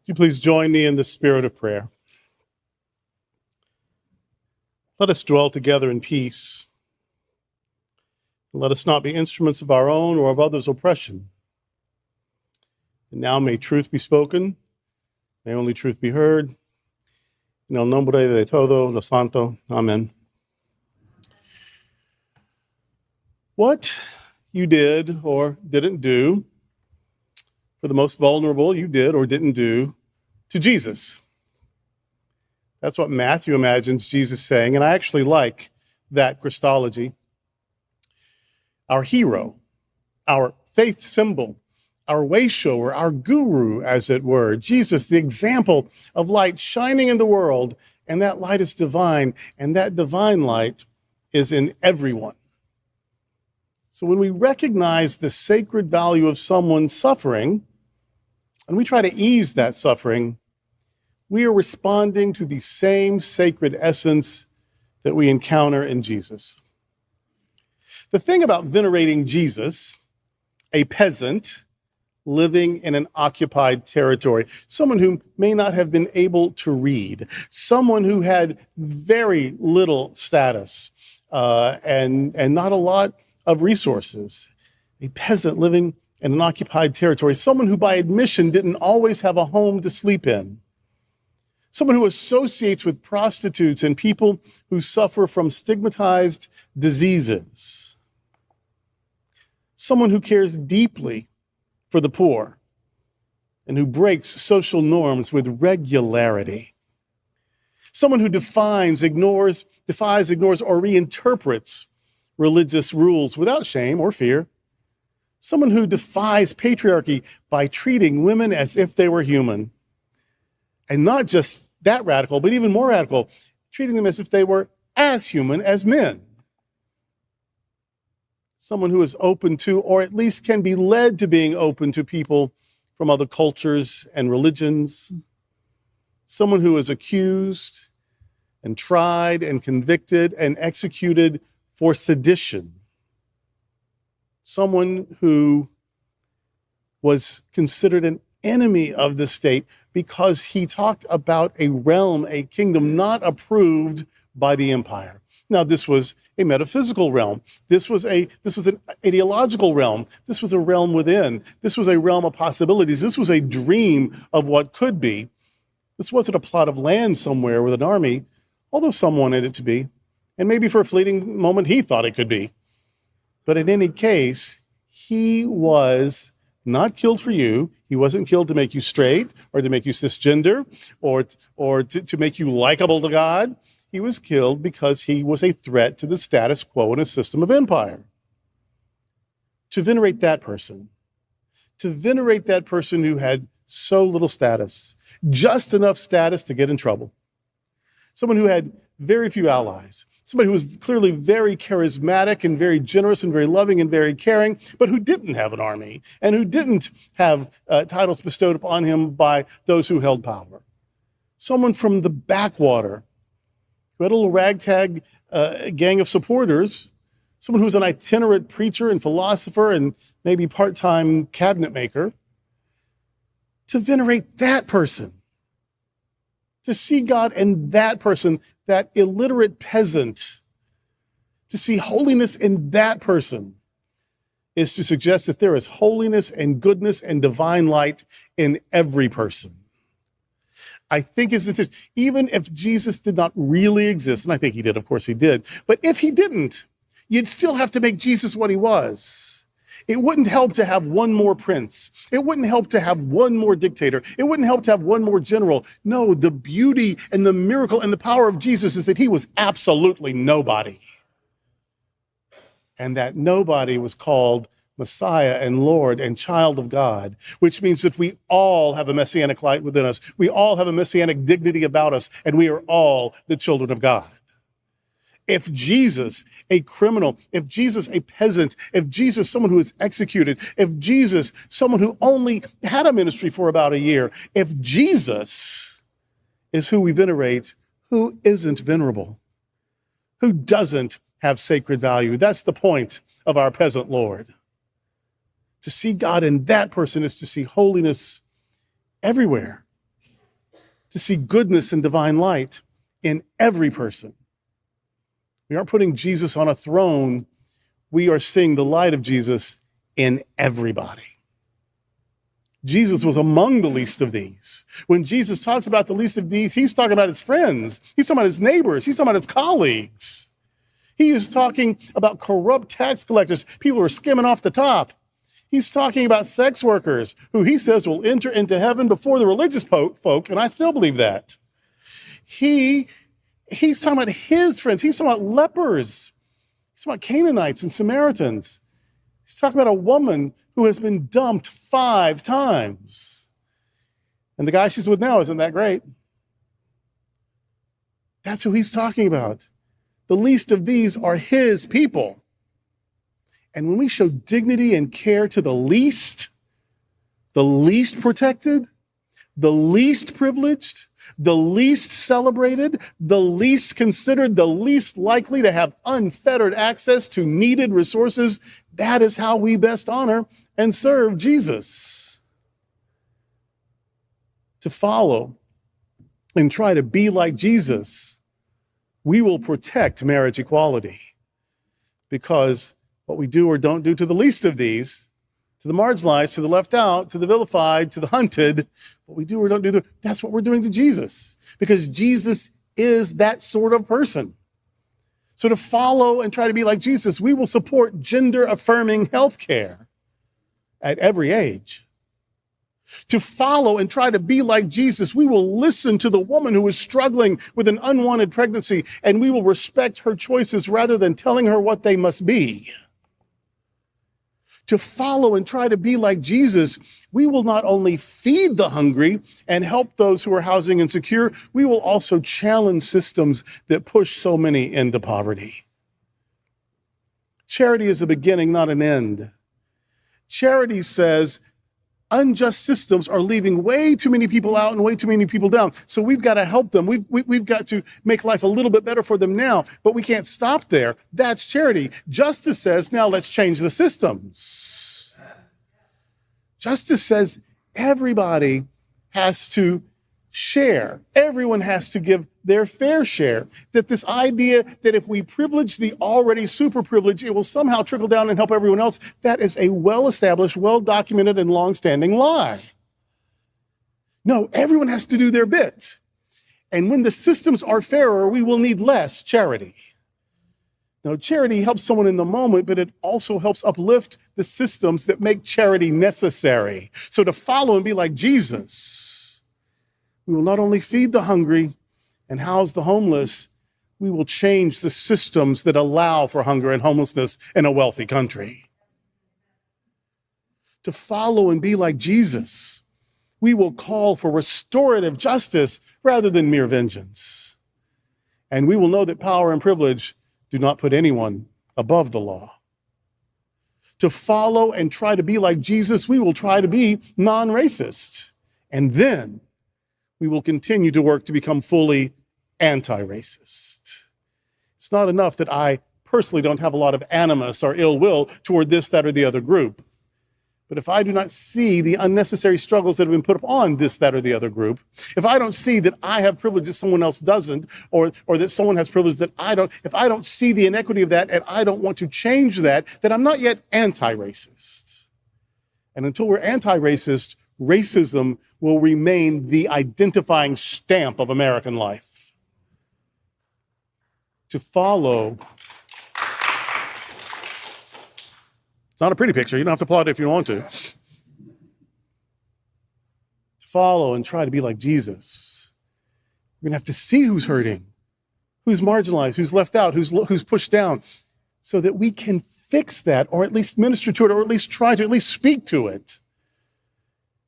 Would you please join me in the spirit of prayer? Let us dwell together in peace. Let us not be instruments of our own or of others' oppression. And now may truth be spoken, may only truth be heard. En el nombre de todo lo santo. Amen. What you did or didn't do for the most vulnerable, you did or didn't do to Jesus. That's what Matthew imagines Jesus saying, and I actually like that Christology. Our hero, our faith symbol, our way shower, our guru, as it were, Jesus, the example of light shining in the world, and that light is divine, and that divine light is in everyone. So when we recognize the sacred value of someone suffering, and we try to ease that suffering, we are responding to the same sacred essence that we encounter in Jesus. The thing about venerating Jesus, a peasant living in an occupied territory, someone who may not have been able to read, someone who had very little status and not a lot of resources, a peasant living in an occupied territory, someone who by admission didn't always have a home to sleep in, someone who associates with prostitutes and people who suffer from stigmatized diseases, someone who cares deeply for the poor and who breaks social norms with regularity, someone who defies, ignores, or reinterprets religious rules without shame or fear, someone who defies patriarchy by treating women as if they were human. And not just that radical, but even more radical, treating them as if they were as human as men. Someone who is open to, or at least can be led to being open to people from other cultures and religions. Someone who is accused and tried and convicted and executed for sedition. Someone who was considered an enemy of the state because he talked about a realm, a kingdom not approved by the empire. Now, this was a metaphysical realm. This was an ideological realm. This was a realm within. This was a realm of possibilities. This was a dream of what could be. This wasn't a plot of land somewhere with an army, although some wanted it to be. And maybe for a fleeting moment, he thought it could be. But in any case, he was not killed for you. He wasn't killed to make you straight or to make you cisgender or to make you likable to God. He was killed because he was a threat to the status quo in a system of empire. To venerate that person who had so little status, just enough status to get in trouble, someone who had very few allies, somebody who was clearly very charismatic and very generous and very loving and very caring, but who didn't have an army and who didn't have titles bestowed upon him by those who held power. Someone from the backwater who had a little ragtag gang of supporters, someone who was an itinerant preacher and philosopher and maybe part-time cabinet maker. To venerate that person, to see God in that person, that illiterate peasant, to see holiness in that person is to suggest that there is holiness and goodness and divine light in every person. I think even if Jesus did not really exist, and I think he did, of course he did, but if he didn't, you'd still have to make Jesus what he was. It wouldn't help to have one more prince. It wouldn't help to have one more dictator. It wouldn't help to have one more general. No, the beauty and the miracle and the power of Jesus is that he was absolutely nobody. And that nobody was called Messiah and Lord and child of God, which means that we all have a messianic light within us. We all have a messianic dignity about us, and we are all the children of God. If Jesus, a criminal, if Jesus, a peasant, if Jesus, someone who is executed, if Jesus, someone who only had a ministry for about a year, if Jesus is who we venerate, who isn't venerable? Who doesn't have sacred value? That's the point of our peasant Lord. To see God in that person is to see holiness everywhere. to see goodness and divine light in every person. We aren't putting Jesus on a throne. We are seeing the light of Jesus in everybody. Jesus was among the least of these. When Jesus talks about the least of these, he's talking about his friends. He's talking about his neighbors. He's talking about his colleagues. He is talking about corrupt tax collectors, people who are skimming off the top. He's talking about sex workers who he says will enter into heaven before the religious folk, and I still believe that. He's talking about his friends. He's talking about lepers. He's talking about Canaanites and Samaritans. He's talking about a woman who has been dumped 5 times. And the guy she's with now isn't that great. That's who he's talking about. The least of these are his people. And when we show dignity and care to the least protected, the least privileged, the least celebrated, the least considered, the least likely to have unfettered access to needed resources, that is how we best honor and serve Jesus. To follow and try to be like Jesus, we will protect marriage equality, because what we do or don't do to the least of these, to the marginalized, to the left out, to the vilified, to the hunted, what we do or don't do, that's what we're doing to Jesus, because Jesus is that sort of person. So to follow and try to be like Jesus, we will support gender-affirming healthcare at every age. To follow and try to be like Jesus, we will listen to the woman who is struggling with an unwanted pregnancy, and we will respect her choices rather than telling her what they must be. To follow and try to be like Jesus, we will not only feed the hungry and help those who are housing insecure, we will also challenge systems that push so many into poverty. Charity is a beginning, not an end. Charity says unjust systems are leaving way too many people out and way too many people down. So we've got to help them. We've got to make life a little bit better for them now, but we can't stop there. That's charity. Justice says, now let's change the systems. Justice says everybody has to share. Everyone has to give their fair share. That this idea that if we privilege the already super privileged, it will somehow trickle down and help everyone else, that is a well-established, well-documented, and long-standing lie. No, everyone has to do their bit. And when the systems are fairer, we will need less charity. Now, charity helps someone in the moment, but it also helps uplift the systems that make charity necessary. So to follow and be like Jesus, we will not only feed the hungry and house the homeless, we will change the systems that allow for hunger and homelessness in a wealthy country. To follow and be like Jesus, we will call for restorative justice rather than mere vengeance. And we will know that power and privilege do not put anyone above the law. To follow and try to be like Jesus, we will try to be non-racist. And then we will continue to work to become fully anti-racist. It's not enough that I personally don't have a lot of animus or ill will toward this, that, or the other group. But if I do not see the unnecessary struggles that have been put upon this, that, or the other group, if I don't see that I have privilege that someone else doesn't, or that someone has privilege that I don't, if I don't see the inequity of that and I don't want to change that, then I'm not yet anti-racist. And until we're anti-racist, racism will remain the identifying stamp of American life. To follow, it's not a pretty picture. You don't have to applaud it if you don't want to. Follow and try to be like Jesus. We're going to have to see who's hurting, who's marginalized, who's left out, who's pushed down, so that we can fix that, or at least minister to it, or at least try to at least speak to it.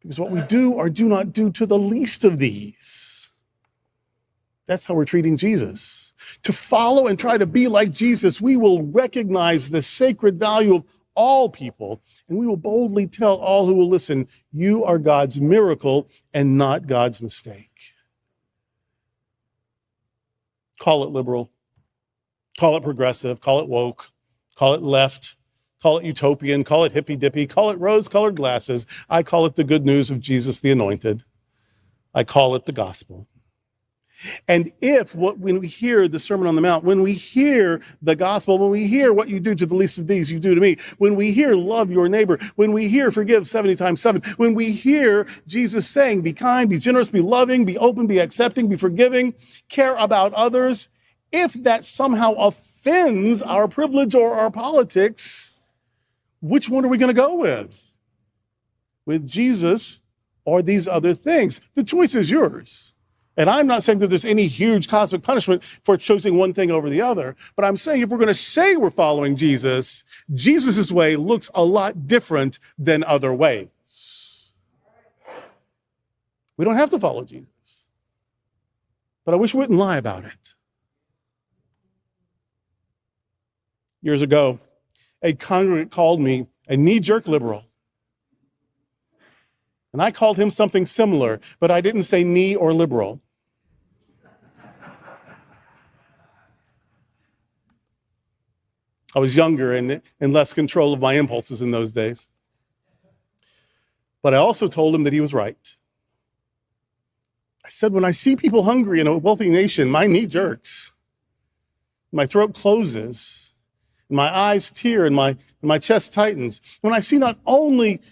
Because what we do or do not do to the least of these, that's how we're treating Jesus. To follow and try to be like Jesus, we will recognize the sacred value of all people, and we will boldly tell all who will listen, you are God's miracle and not God's mistake. Call it liberal, call it progressive, call it woke, call it left, call it utopian, call it hippy-dippy, call it rose-colored glasses. I call it the good news of Jesus the Anointed. I call it the gospel. And when we hear the Sermon on the Mount, when we hear the gospel, when we hear what you do to the least of these, you do to me, when we hear love your neighbor, when we hear forgive 70 times 7, when we hear Jesus saying, be kind, be generous, be loving, be open, be accepting, be forgiving, care about others, if that somehow offends our privilege or our politics, which one are we going to go with? With Jesus or these other things? The choice is yours. And I'm not saying that there's any huge cosmic punishment for choosing one thing over the other, but I'm saying if we're going to say we're following Jesus, Jesus' way looks a lot different than other ways. We don't have to follow Jesus, but I wish we wouldn't lie about it. Years ago, a congregant called me a knee-jerk liberal. And I called him something similar, but I didn't say knee or liberal. I was younger and in less control of my impulses in those days. But I also told him that he was right. I said, when I see people hungry in a wealthy nation, my knee jerks. My throat closes. My eyes tear and my chest tightens. When I see not only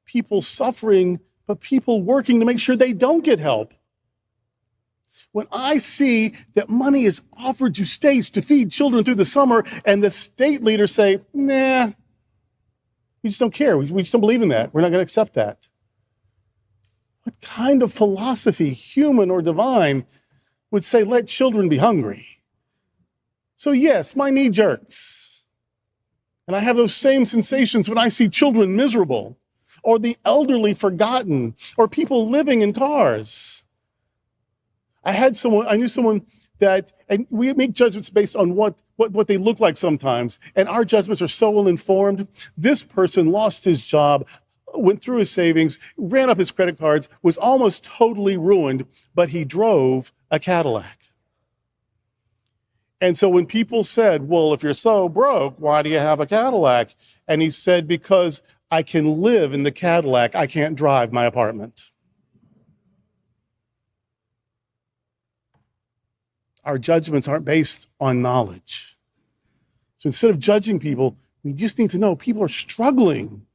people suffering, but people working to make sure they don't get help. When I see that money is offered to states to feed children through the summer and the state leaders say, nah, we just don't care. We just don't believe in that. We're not going to accept that. What kind of philosophy, human or divine, would say, let children be hungry? So yes, my knee jerks. And I have those same sensations when I see children miserable, or the elderly forgotten, or people living in cars. I knew someone that, and we make judgments based on what they look like sometimes, and our judgments are so ill-informed. This person lost his job, went through his savings, ran up his credit cards, was almost totally ruined, but he drove a Cadillac. And so when people said, well, if you're so broke, why do you have a Cadillac? And he said, because I can live in the Cadillac, I can't drive my apartment. Our judgments aren't based on knowledge. So instead of judging people, we just need to know people are struggling.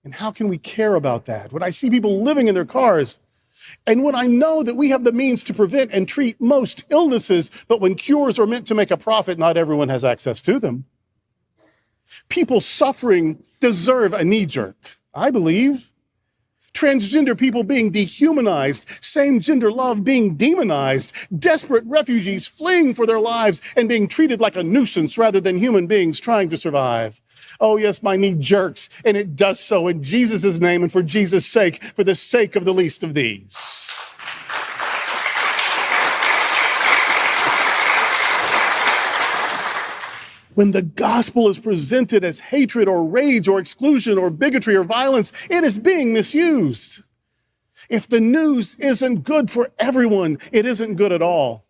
And how can we care about that? When I see people living in their cars, and when I know that we have the means to prevent and treat most illnesses, but when cures are meant to make a profit, not everyone has access to them. People suffering deserve a knee jerk, I believe. Transgender people being dehumanized, same-gender love being demonized, desperate refugees fleeing for their lives and being treated like a nuisance rather than human beings trying to survive. Oh yes, my knee jerks, and it does so in Jesus' name and for Jesus' sake, for the sake of the least of these. When the gospel is presented as hatred or rage or exclusion or bigotry or violence, it is being misused. If the news isn't good for everyone, it isn't good at all.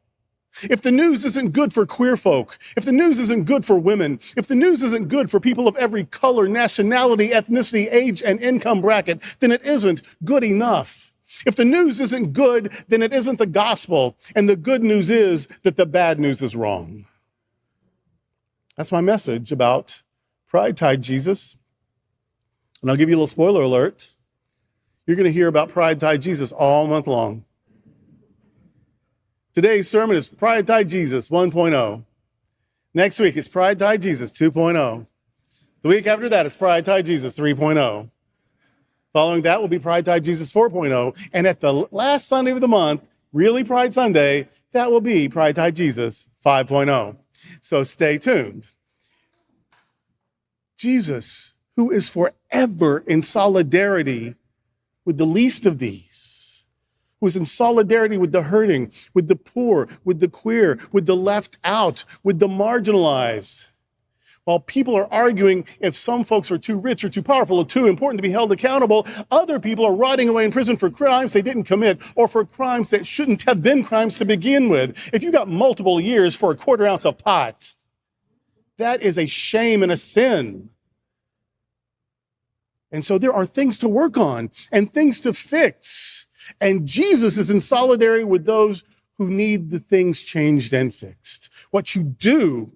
If the news isn't good for queer folk, if the news isn't good for women, if the news isn't good for people of every color, nationality, ethnicity, age, and income bracket, then it isn't good enough. If the news isn't good, then it isn't the gospel. And the good news is that the bad news is wrong. That's my message about Pride Tide Jesus. And I'll give you a little spoiler alert. You're going to hear about Pride Tide Jesus all month long. Today's sermon is Pride Tide Jesus 1.0. Next week, it's Pride Tide Jesus 2.0. The week after that, it's Pride Tide Jesus 3.0. Following that will be Pride Tide Jesus 4.0. And at the last Sunday of the month, really Pride Sunday, that will be Pride Tide Jesus 5.0. So stay tuned. Jesus, who is forever in solidarity with the least of these, who is in solidarity with the hurting, with the poor, with the queer, with the left out, with the marginalized. While people are arguing if some folks are too rich or too powerful or too important to be held accountable, other people are rotting away in prison for crimes they didn't commit or for crimes that shouldn't have been crimes to begin with. If you got multiple years for a quarter ounce of pot, that is a shame and a sin. And so there are things to work on and things to fix. And Jesus is in solidarity with those who need the things changed and fixed. What you do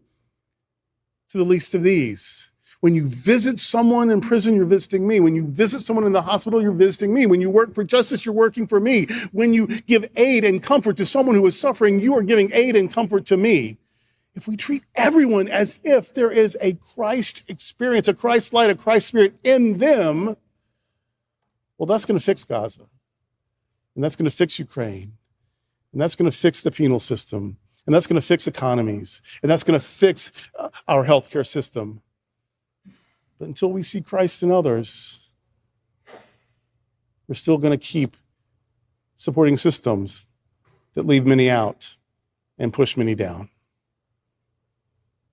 to the least of these. When you visit someone in prison, you're visiting me. When you visit someone in the hospital, you're visiting me. When you work for justice, you're working for me. When you give aid and comfort to someone who is suffering, you are giving aid and comfort to me. If we treat everyone as if there is a Christ experience, a Christ light, a Christ spirit in them, well, that's going to fix Gaza. And that's going to fix Ukraine. And that's going to fix the penal system. And that's going to fix economies. And that's going to fix our healthcare system. But until we see Christ in others, we're still going to keep supporting systems that leave many out and push many down.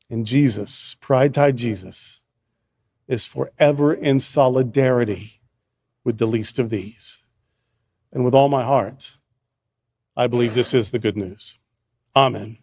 And Jesus, Pride-Tide Jesus, is forever in solidarity with the least of these. And with all my heart, I believe this is the good news. Amen.